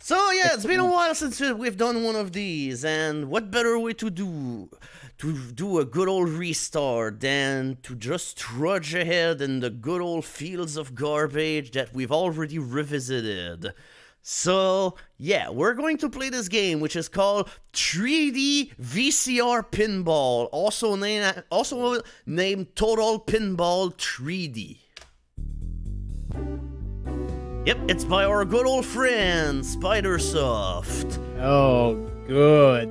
So yeah, it's been a while since we've done one of these, and what better way to do a good old restart than to just trudge ahead in the good old fields of garbage that we've already revisited. So yeah, we're going to play this game, which is called 3D VCR Pinball, also named Total Pinball 3D. Yep, it's by our good old friend, Spidersoft. Oh, good.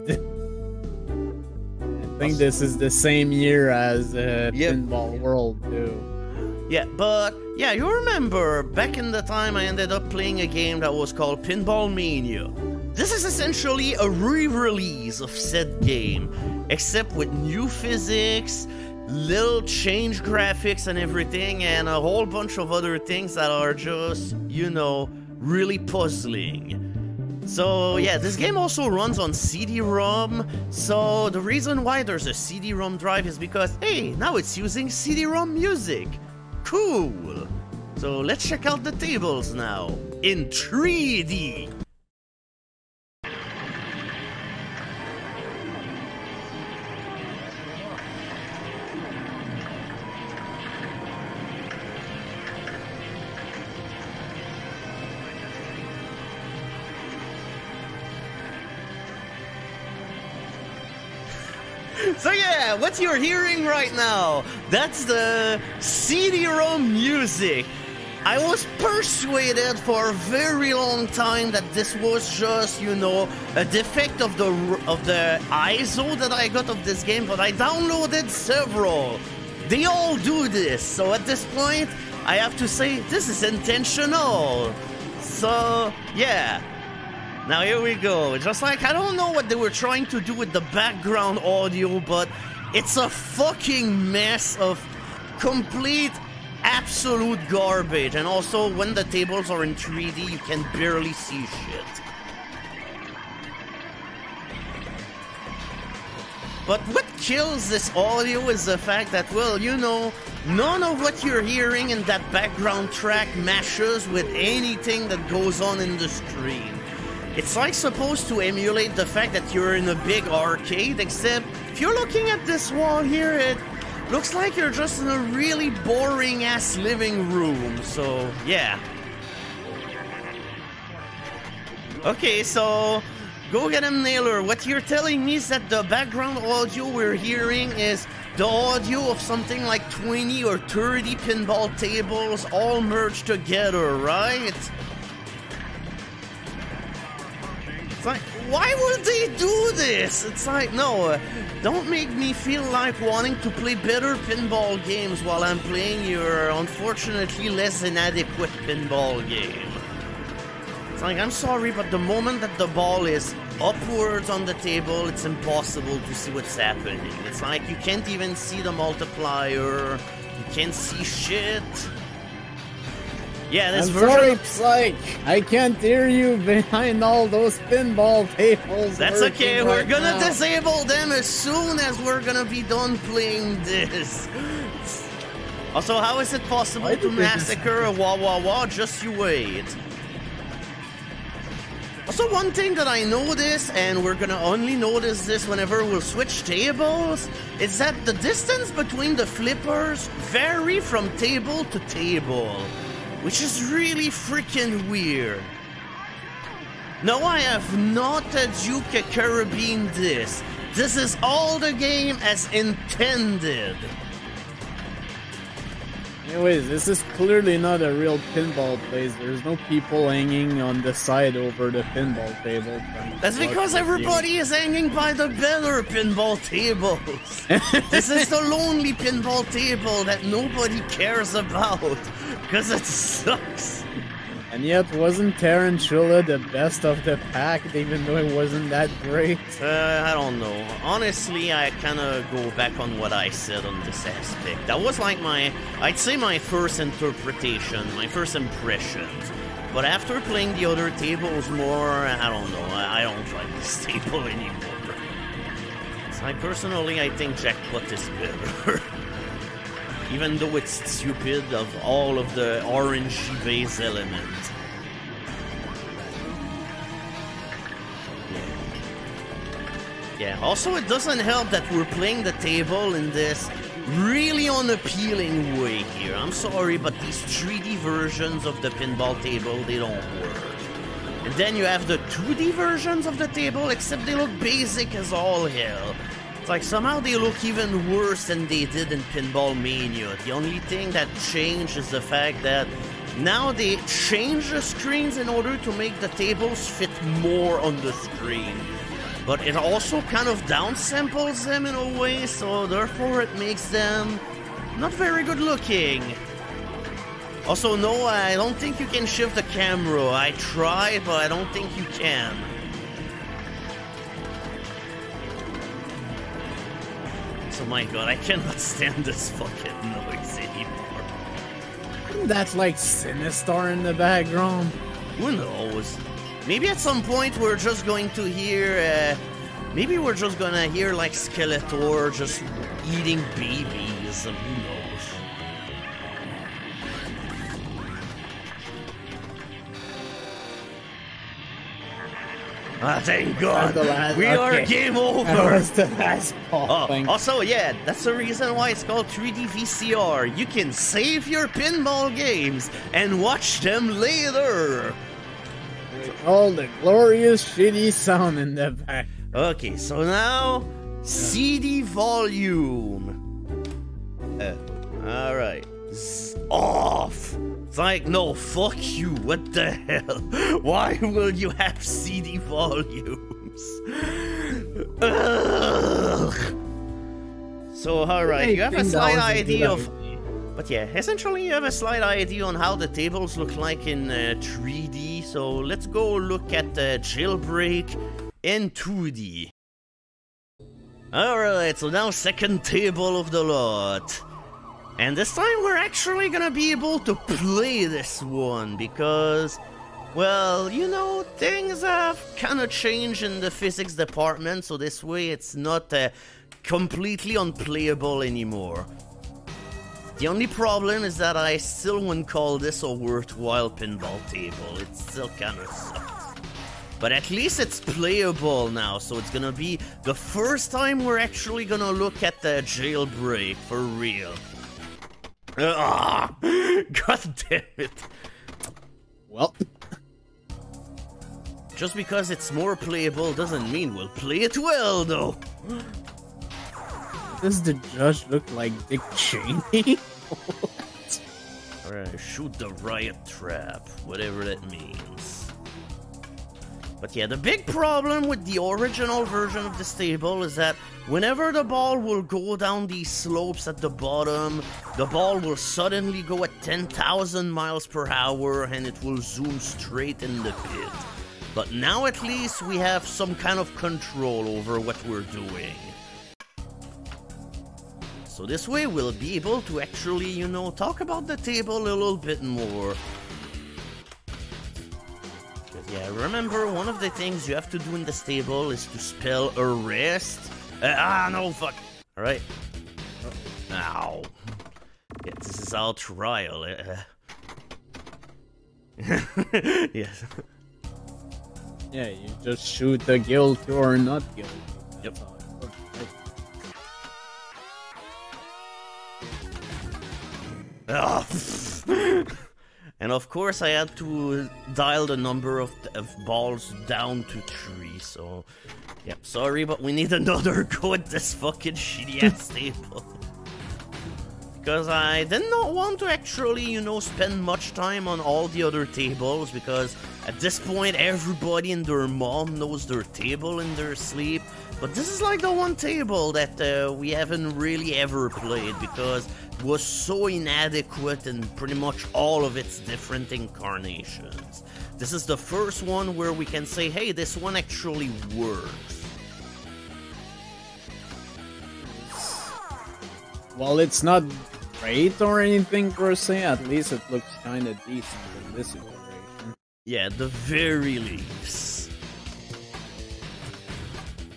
I think this is the same year as Pinball World, too. Yeah, but, yeah, you remember, back in the time I ended up playing a game that was called Pinball Mania. This is essentially a re-release of said game, except with new physics, little change graphics and everything, and a whole bunch of other things that are just, you know, really puzzling. So yeah, this game also runs on CD-ROM, so the reason why there's a CD-ROM drive is because, hey, now it's using CD-ROM music. Cool! So let's check out the tables now, in 3D! So yeah, what you're hearing right now, that's the CD-ROM music. I was persuaded for a very long time that this was just, you know, a defect of the ISO that I got of this game, but I downloaded several. They all do this, so at this point, I have to say this is intentional. So yeah. Now here we go. Just like, I don't know what they were trying to do with the background audio, but it's a fucking mess of complete, absolute garbage. And also, when the tables are in 3D, you can barely see shit. But what kills this audio is the fact that, well, you know, none of what you're hearing in that background track matches with anything that goes on in the screen. It's like supposed to emulate the fact that you're in a big arcade, except if you're looking at this wall here, it looks like you're just in a really boring-ass living room, so yeah. Okay, so go get him, Naylor. What you're telling me is that the background audio we're hearing is the audio of something like 20 or 30 pinball tables all merged together, right? It's like, why would they do this? It's like, no, don't make me feel like wanting to play better pinball games while I'm playing your, unfortunately, less than adequate pinball game. It's like, I'm sorry, but the moment that the ball is upwards on the table, it's impossible to see what's happening. It's like, you can't even see the multiplier, you can't see shit. Yeah, this version. Sorry, Psych. I can't hear you behind all those pinball tables. That's okay. We're gonna disable them as soon as we're gonna be done playing this. Also, how is it possible to massacre a wah wah wah? Just you wait. Also, one thing that I noticed, and we're gonna only notice this whenever we'll switch tables, is that the distance between the flippers vary from table to table. Which is really freaking weird. No, I have not a Duke Carabine this. This is all the game as intended. Anyways, this is clearly not a real pinball place. There's no people hanging on the side over the pinball table. That's because everybody is hanging by the better pinball tables. This is the lonely pinball table that nobody cares about. Because it sucks. And yet, wasn't Tarantula the best of the pack, even though it wasn't that great? I don't know. Honestly, I kind of go back on what I said on this aspect. That was like I'd say my first interpretation, my first impressions. But after playing the other tables more, I don't know. I don't like this table anymore. So personally, I think Jackpot is better. Even though it's stupid of all of the RNG base elements. Yeah, also it doesn't help that we're playing the table in this really unappealing way here. I'm sorry, but these 3D versions of the pinball table, they don't work. And then you have the 2D versions of the table, except they look basic as all hell. It's like somehow they look even worse than they did in Pinball Mania. The only thing that changed is the fact that now they change the screens in order to make the tables fit more on the screen. But it also kind of downsamples them in a way, so therefore it makes them not very good looking. Also, no, I don't think you can shift the camera. I tried, but I don't think you can. So my god, I cannot stand this fucking noise anymore. Isn't that like Sinister in the background? Who knows? Maybe at some point we're just going to hear, maybe we're just gonna hear like Skeletor just eating babies, who knows? Ah, thank God! We are game over! That was the last ball. Also, yeah, that's the reason why it's called 3D VCR. You can save your pinball games and watch them later! All the glorious shitty sound in the back. Okay, so now CD volume. Alright. Off. It's like, no, fuck you. What the hell? Why will you have CD volumes? Ugh. So, alright, you have a slight idea of... But yeah, essentially you have a slight idea on how the tables look like in 3D, so let's go look at the jailbreak in 2D. Alright, so now second table of the lot. And this time we're actually gonna be able to play this one, because, well, you know, things have kinda changed in the physics department, so this way it's not completely unplayable anymore. The only problem is that I still wouldn't call this a worthwhile pinball table. It still kinda sucks. But at least it's playable now, so it's gonna be the first time we're actually gonna look at the jailbreak for real. God damn it. Well, just because it's more playable doesn't mean we'll play it well, though. Does the judge look like Dick Cheney? Alright, shoot the riot trap, whatever that means. But yeah, the big problem with the original version of this table is that whenever the ball will go down these slopes at the bottom, the ball will suddenly go at 10,000 miles per hour and it will zoom straight in the pit. But now at least we have some kind of control over what we're doing. So this way we'll be able to actually, you know, talk about the table a little bit more. Yeah, remember, one of the things you have to do in this table is to spell arrest. No, fuck. Alright. Ow. Yeah, this is our trial. Yes. Yeah, you just shoot the guilty or not guilty. Yep. And of course I had to dial the number of balls down to 3, so... Yep, sorry, but we need another go at this fucking shitty-ass table. Because I did not want to actually, you know, spend much time on all the other tables, because at this point everybody and their mom knows their table in their sleep. But this is like the one table that we haven't really ever played, because it was so inadequate in pretty much all of its different incarnations. This is the first one where we can say, hey, this one actually works. Well, it's not great or anything per se, at least it looks kinda decent in this iteration. Yeah, at the very least.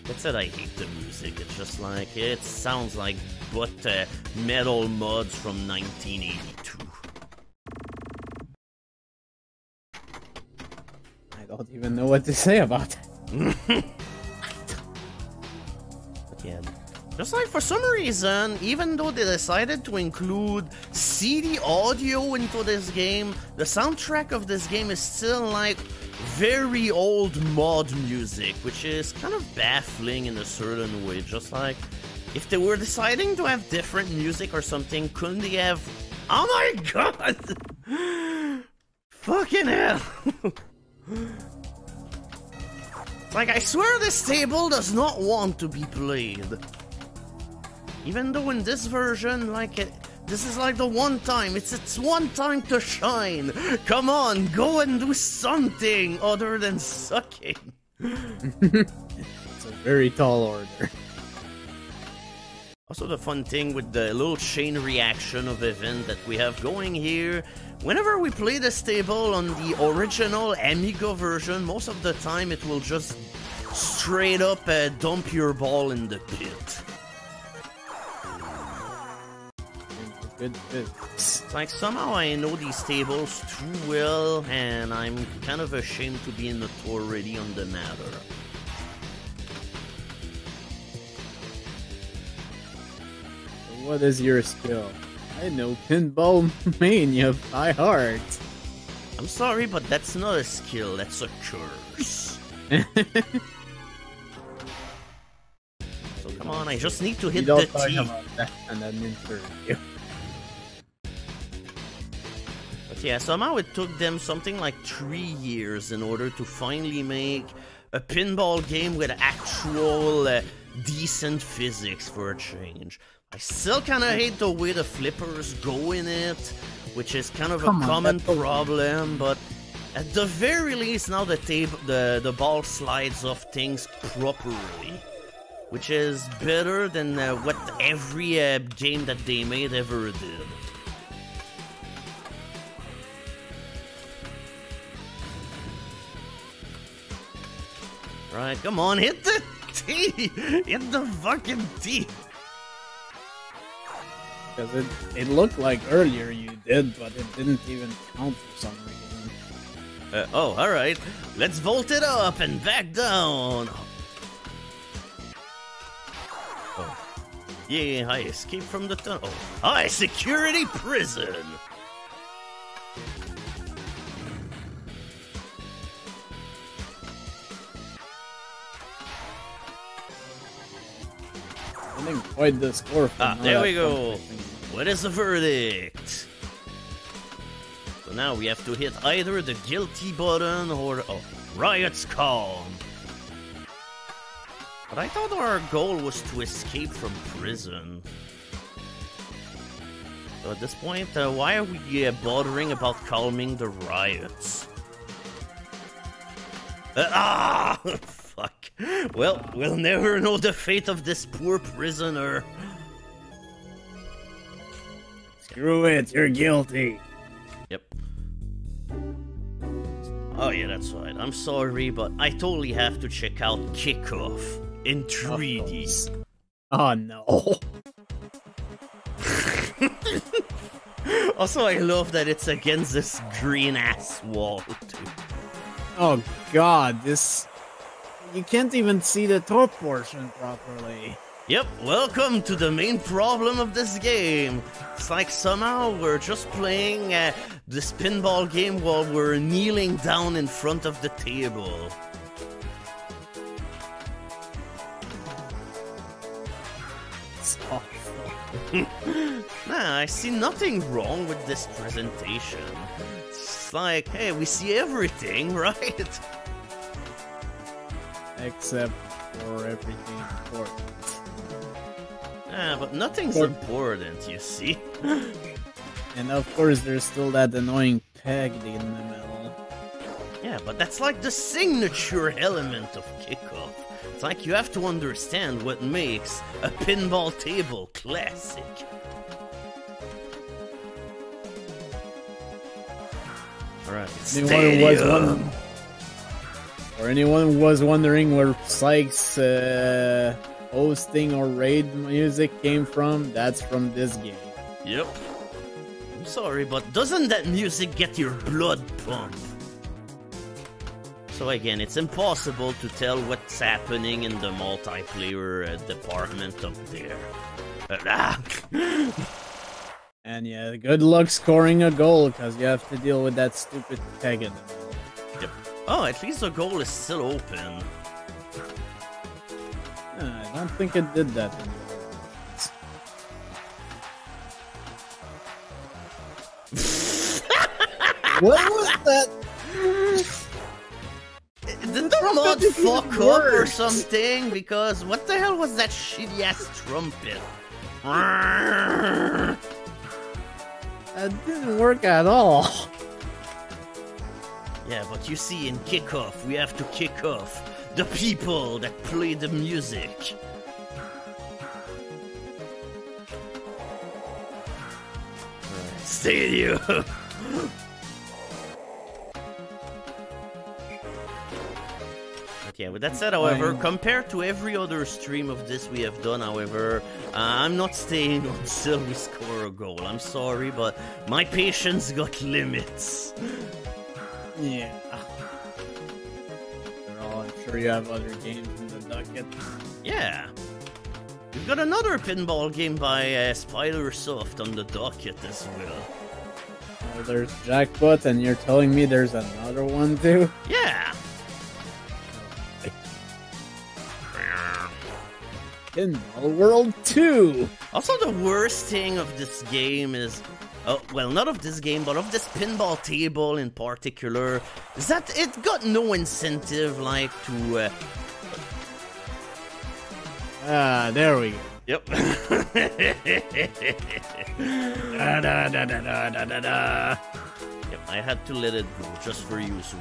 That said, I hate the music. It's just like, it sounds like but metal mods from 1982. I don't even know what to say about it. Just like for some reason, even though they decided to include CD audio into this game, the soundtrack of this game is still like very old mod music, which is kind of baffling in a certain way. Just like, if they were deciding to have different music or something, couldn't they have... Oh my god! Fucking hell! Like, I swear this table does not want to be played. Even though in this version, like, this is like the one time, it's its one time to shine. Come on, go and do something other than sucking. It's a very tall order. Also, the fun thing with the little chain reaction of event that we have going here, whenever we play this table on the original Amiga version, most of the time it will just straight up dump your ball in the pit. Good. It's like somehow I know these tables too well, and I'm kind of ashamed to be in authority on the matter. What is your skill? I know Pinball Mania by heart. I'm sorry, but that's not a skill, that's a curse. So come on, I just need to hit the T. And then interview. But yeah, somehow it took them something like 3 years in order to finally make a pinball game with actual decent physics for a change. I still kind of hate the way the flippers go in it, which is kind of a common problem, but at the very least now the ball slides off things properly, which is better than what every game that they made ever did. Right, come on, hit the T! Hit the fucking T! Because it looked like earlier you did, but it didn't even count for some reason. Oh, alright. Let's vault it up and back down! Oh. Yeah, I escaped from the tunnel. Oh, high security prison! I think quite the score. There we go. What is the verdict? So now we have to hit either the guilty button or riot's calm. But I thought our goal was to escape from prison. So at this point, why are we bothering about calming the riots? Fuck. Well, we'll never know the fate of this poor prisoner. Screw it, you're guilty. Yep. Oh yeah, that's right. I'm sorry, but I totally have to check out Kickoff in 3D. Oh no. Also, I love that it's against this green-ass wall, too. Oh god, this... You can't even see the top portion properly. Yep, welcome to the main problem of this game. It's like somehow we're just playing this pinball game while we're kneeling down in front of the table. It's awful. Nah, I see nothing wrong with this presentation. It's like, hey, we see everything, right? Except for everything important. Ah, but nothing's important, you see. And of course there's still that annoying peg in the middle. Yeah, but that's like the signature element of Kickoff. It's like you have to understand what makes a pinball table classic. Alright, Stadium! Or anyone was wondering where Sykes' hosting or raid music came from, that's from this game. Yep. I'm sorry, but doesn't that music get your blood pumped? So again, it's impossible to tell what's happening in the multiplayer department up there. And yeah, good luck scoring a goal, because you have to deal with that stupid peg in the middle. Yep. Oh, at least the goal is still open. I don't think it did that anymore. What was that? Did the mod fuck up or something? Because what the hell was that shitty ass trumpet? That didn't work at all. Yeah, but you see, in kickoff, we have to kick off the people that play the music. Stadium. Yeah, with that said, however, compared to every other stream of this we have done, however, I'm not staying until we score a goal. I'm sorry, but my patience got limits. Yeah. Well, I'm sure you have other games in the docket. Yeah. We've got another pinball game by Spidersoft on the docket as well. Oh, there's Jackpot, and you're telling me there's another one too? Yeah. Pinball World 2! Also, the worst thing of this game is... Oh, well, not of this game, but of this pinball table in particular, is that it got no incentive, like, to... there we go. Yep. Da, da, da, da, da, da, da, da. Yep, I had to let it go, just for you, Sue.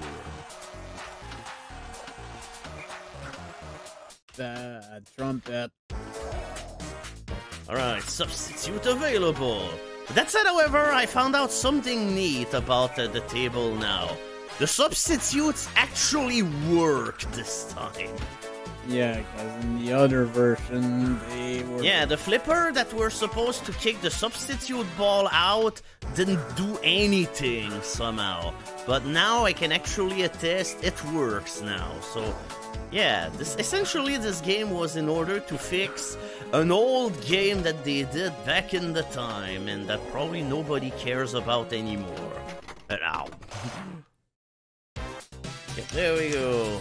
The trumpet. Alright, substitute available. That said, however, I found out something neat about the table now. The substitutes actually work this time. Yeah, because in the other version, they were... Yeah, the flipper that were supposed to kick the substitute ball out didn't do anything somehow. But now I can actually attest it works now, so... Yeah, essentially this game was in order to fix an old game that they did back in the time and that probably nobody cares about anymore. Ow. Yeah, there we go.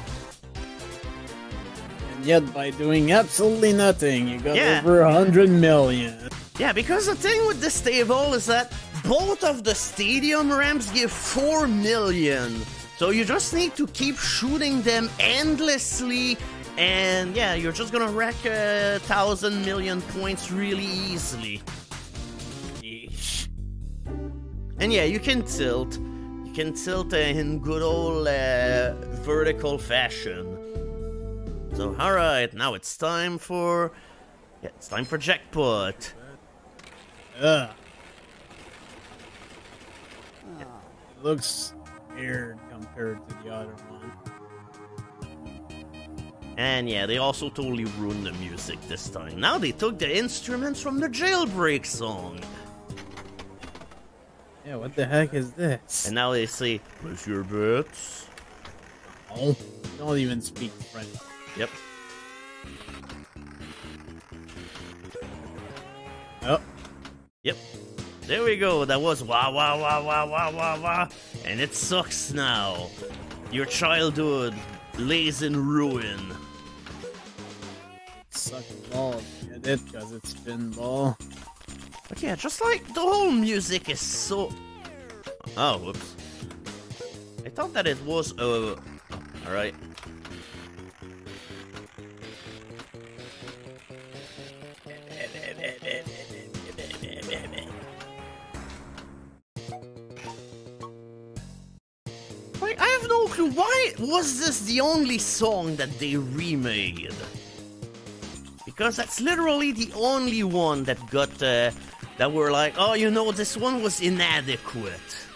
And yet by doing absolutely nothing, you got over 100 million. Yeah, because the thing with this table is that both of the stadium ramps give 4 million. So you just need to keep shooting them endlessly, and yeah, you're just gonna rack 1,000 million points really easily. Yeesh. And yeah, you can tilt. You can tilt in good old vertical fashion. So alright, now it's time for... Yeah, it's time for Jackpot. It looks weird compared to the other one. And yeah, they also totally ruined the music this time. Now they took the instruments from the Jailbreak song. Yeah, what the heck is this? And now they say, place your bets. Oh, don't even speak French. Yep. Oh. Yep. There we go. That was wah wah wah wah wah wah wah. And it sucks now. Your childhood lays in ruin. Sucks balls. Get it? Because it's pinball. But yeah, just like the whole music is so... Oh, whoops. I thought that it was... Alright. Like, I have no clue. Why was this the only song that they remade? Because that's literally the only one that got, that were like, oh, you know, this one was inadequate.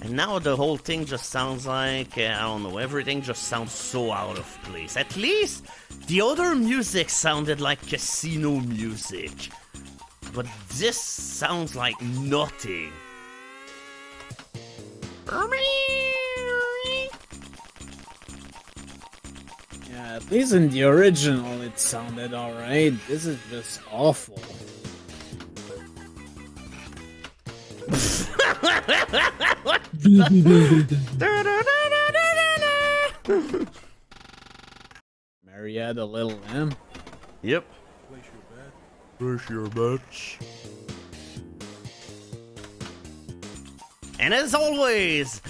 And now the whole thing just sounds like, I don't know, everything just sounds so out of place. At least the other music sounded like casino music. But this sounds like nothing. At least in the original it sounded alright. This is just awful. Marietta Little M. Yep. Place your bets. And as always,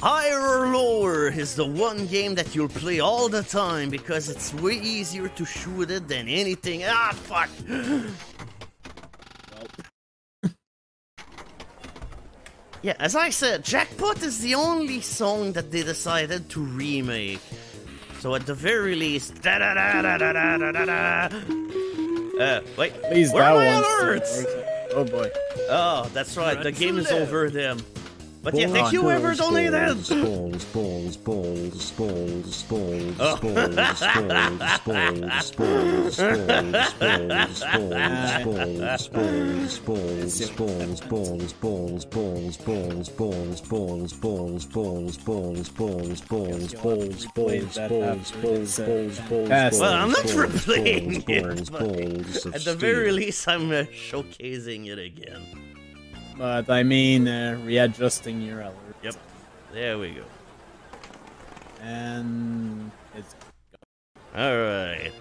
higher or lower is the one game that you'll play all the time because it's way easier to shoot it than anything. Ah, fuck! Yeah, as I said, Jackpot is the only song that they decided to remake. So at the very least, da da da da da da da da. Wait, Please, where are my that alerts? Oh boy. Oh, that's right, the game is over them. But yeah, thank you whoever donated. Balls, balls, balls, balls, balls, balls, balls, balls, balls, balls, Well, I'm not replaying it, but at the very least, I'm showcasing it again. But I mean, readjusting your alert. Yep, there we go. And it's alright.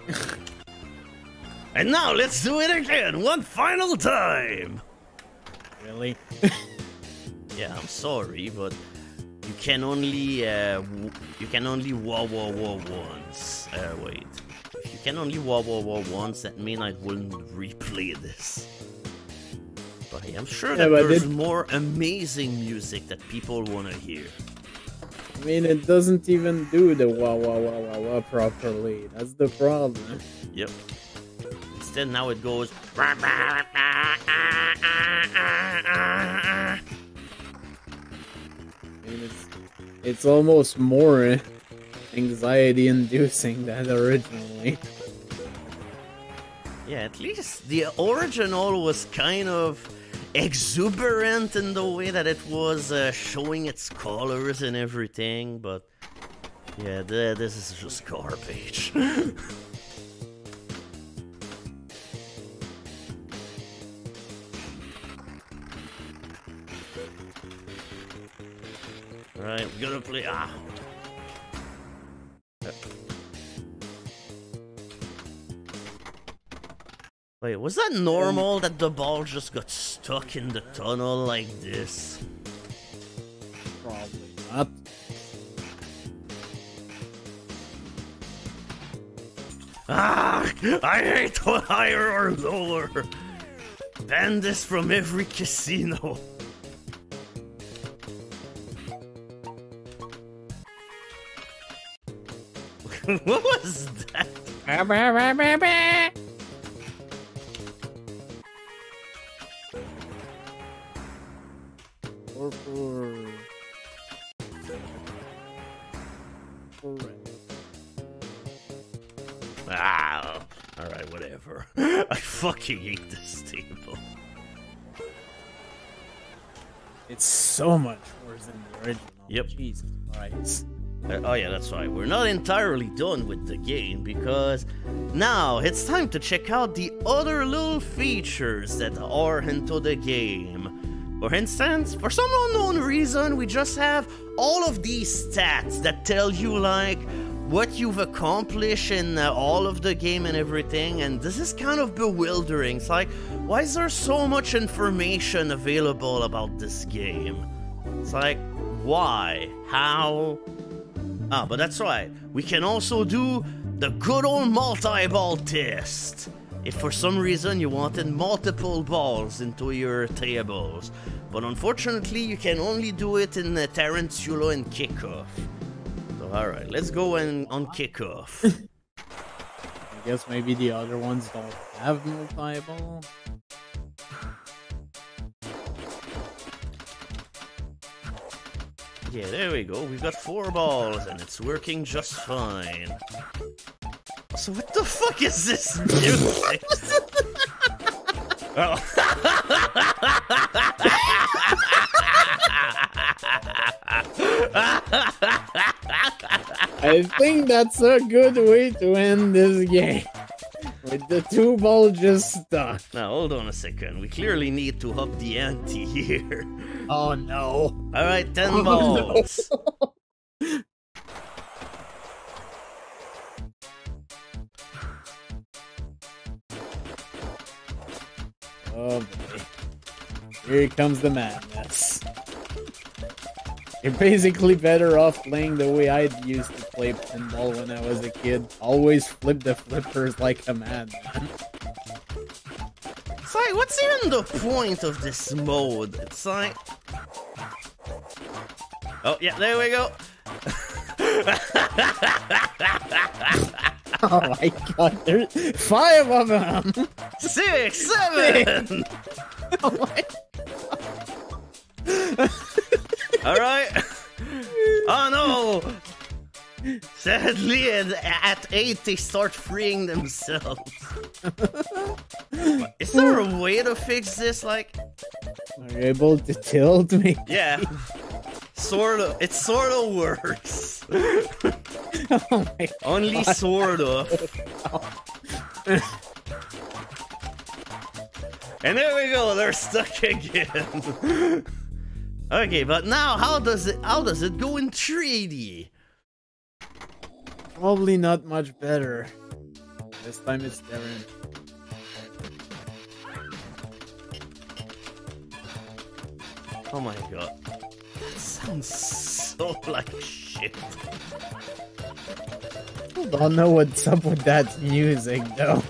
And now let's do it again, one final time! really. Yeah, I'm sorry, but you can only wah wah wah once. Wait. If you can only wah wah wah once, that means I wouldn't replay this. But I'm sure that there's more amazing music that people want to hear. I mean, it doesn't even do the wah wah wah wah wah properly. That's the problem. Yep. Instead, now it goes. I mean, it's almost more anxiety-inducing than originally. Yeah, at least the original was kind of exuberant in the way that it was showing its colors and everything, but yeah, this is just garbage. Alright, we're gonna play. Wait, was that normal that the ball just got stuck in the tunnel like this? Probably not. I hate higher or lower. Ban this from every casino. What was that? Alright, whatever. I fucking hate this table. It's so much worse than the original. Yep. Jesus Christ. Oh yeah, that's right. We're not entirely done with the game because now it's time to check out the other little features that are into the game. For instance, for some unknown reason, we just have all of these stats that tell you like what you've accomplished in all of the game and everything, and this is kind of bewildering. It's like, why is there so much information available about this game? It's like, why? How? Ah, but that's right. We can also do the good old multi-ball test. If for some reason you wanted multiple balls into your tables. But unfortunately, you can only do it in Tarantula and Kickoff. So alright, let's go on Kickoff. I guess maybe the other ones don't have multi-ball. Yeah, there we go. We've got 4 balls and it's working just fine. So what the fuck is this music? Oh. I think that's a good way to end this game. With the 2 ball just stuck. Now, hold on a second. We clearly need to up the ante here. Oh no. Alright, 10 balls. No. Oh boy. Here comes the madness. You're basically better off playing the way I used to play pinball when I was a kid. Always flip the flippers like a madman. It's like, what's even the point of this mode? It's like... Oh, yeah, there we go. Oh my god, there's 5 of them! 6, 7! Oh my god. Alright. Oh no! Sadly, at 8 they start freeing themselves. Is there a way to fix this? Like, are you able to tilt me? yeah, sort of. It sort of works. Oh my god. Only sort of. And there we go. They're stuck again. Okay, but now how does it go in 3D? Probably not much better. This time it's different. Oh my god. That sounds so like shit. I don't know what's up with that music though.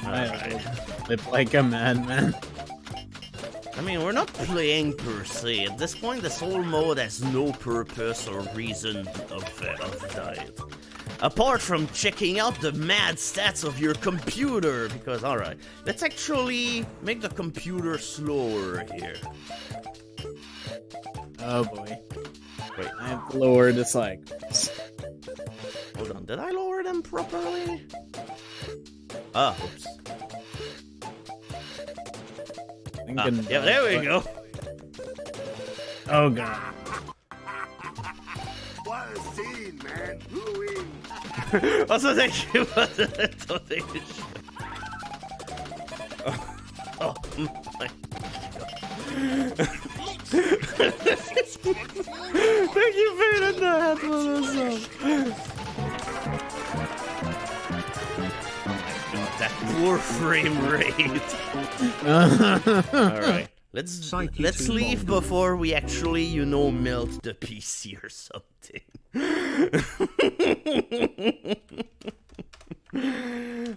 Alright. Flip like a madman. I mean, we're not playing per se. At this point, this whole mode has no purpose or reason of diet. Apart from checking out the mad stats of your computer, because, alright, let's actually make the computer slower here. Oh boy. Wait, I have to lower the cycles. hold on, did I lower them properly? Ah, oops. Ah, yeah, there we go. Oh god. What a scene, man. Woo-wee. Also, thank you for the donation. Oh my god. Thank you for the hat for this. That poor frame rate. Alright. Let's leave before we actually, you know, melt the PC or something.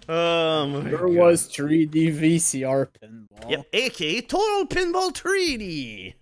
Oh my There god. was 3D VCR pinball. Yep, aka Total Pinball 3D.